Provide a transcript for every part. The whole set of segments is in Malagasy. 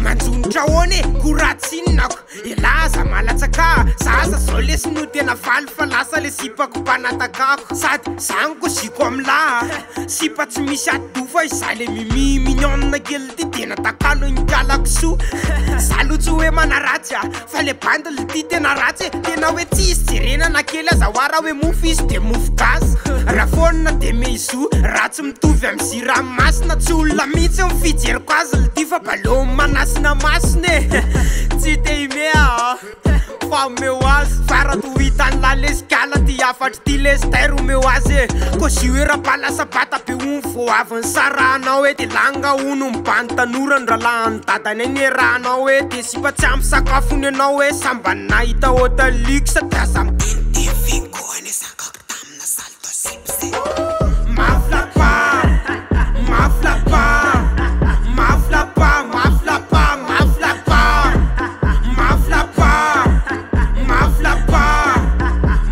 Manjuntra one kuratsinako ilaza malatsaka zaza zao lesy no tena faly fa lasa le sipako mpanatakako sady zango ziko amla sipa tsy misy ado fa iza le mignon kely ty tena takalo nikalako so salotsy hoe manaratsy fa le bandle ty tena ratsy tena hoe tsisy jerenana kely azahoara hoe mofo izy de mofo gasy raha fonina de meizo ratsy mitovy amy ziramasina tsy olona mihitsy mifijeriko azy le ty fa balo manasina masine tsy te imea fa meu azy fara to hitany laleskala ty afatry ty lester meu azy ko zy hoe raha lasa bata be vo avy ny saranao hoe de langa ono mibany tanorany raha lahany dadany eny rahanao hoe de sipa tsy ampy sakafony anao hoe samba nahita hotelix de aza midendevingo eny sakako tamina salto sipse maflapa maflapa maflapa maflapa maflapa maflapa maflapa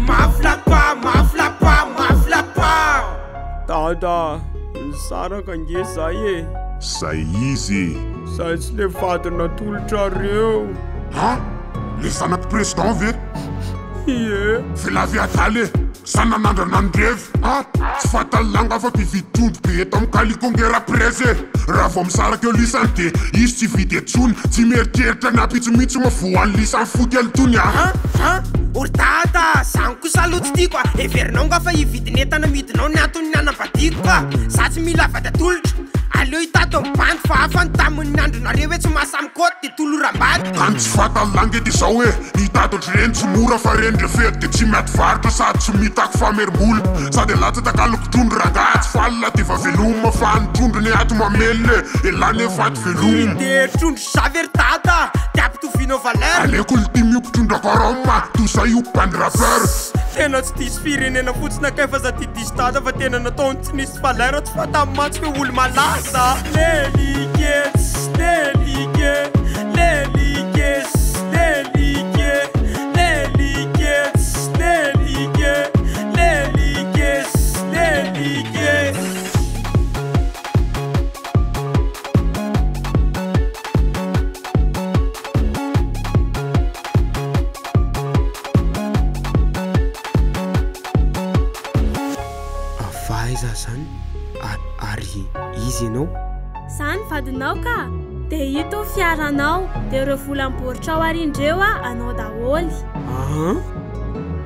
maflapa maflapa maflapa dada saraka nge zay e zay izy zay tsy le vadina tolotrareo ha le zanaky président ve ie velavy ataly e sananandra nandrevy tsy fatalanga fa mpividitondro be eto amy kalikongera prese raha vao misaraky eo lisany de izy tsy vidy etsony tsy meritreritra napitsomitsy mavoany lisany fokely tony ory dada zanoko salotsy ty koa everinao nga fa hividinetana midinao ny antony nanambadiko koa za tsy mila vadatolotra aleo hitato mibandy fa afany tamin'ny andronareo hoe tsy mahasamy koty de tolorambady any tsy fatalanga edy zao hoe nitato otryreny tsy mora fa reny refety de tsy miaty varitra sady tsy mitako famerimboly sady latsa takalokotrondro rangatsy falina de va veloma fa nitrondrony ato mamely elany efaty veloma de trondro zavery dada de ampitovinao valeur aleko lity miokotrondro akaroma toza io bandy rappeur tena tsy disy firenena fotsiny akefa za ty disy dada fa tena nataony tsy nisy valeur tsy fatamantsy hoe olo malaza lelikes lelike lelikes lelike lelikes lelike lelikes lelike avaiza zany ary izy ianao zany vadinao ka de hito fiaranao de reo volamboritra arindreo anao daholy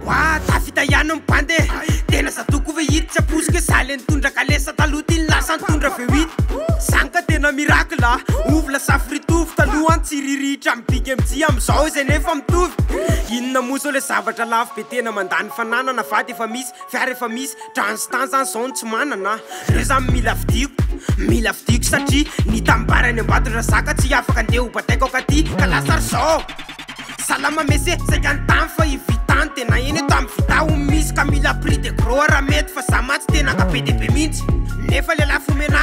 wa tafita ihany mibande tena zadoko ve hiditsy aposika za le nitondra kalesa taloha ty ny lasa nitondra vehito zany ka tena miracle ovla safritovy talohany tsy riritra mibika amitsy amizao izay nefa mitovy inona moso le zavatra lafo be tena mandany fananana vady efa misy fiara efa misy transtan zany zao ny tsy manana reo zany mila fidiko satria nitambarany ambadona zaka tsy afaka andeha hobataiko akaty ka lasary zao salama mese saika nytamy fa ivitany tena eny eto amy vita o misy ka mila prix de gros raha mety fa za matsy tena ka be de be mihitsy nefa le lafomena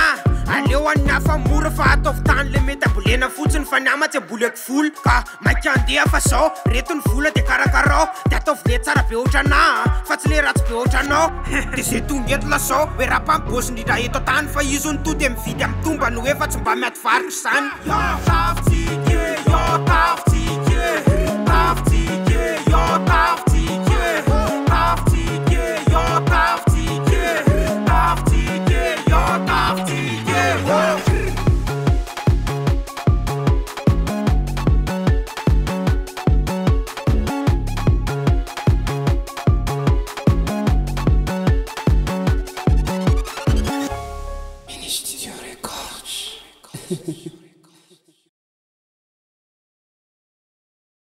aleo any hafa mora fa ataovy tany le mety ambolena fotsiny fa ny amatsy amboleko folo ka maika andeha fa zao reto ny vola de karakarao de ataovy le tsara be ohatrana fa tsy le ratsy be ohatranao de zay tonga eto lazao hoe rahampamibosy ndrindra eto tany fa izy ny tody amy vidy amy tomba no hoe fa tsy mba miaty varitra zany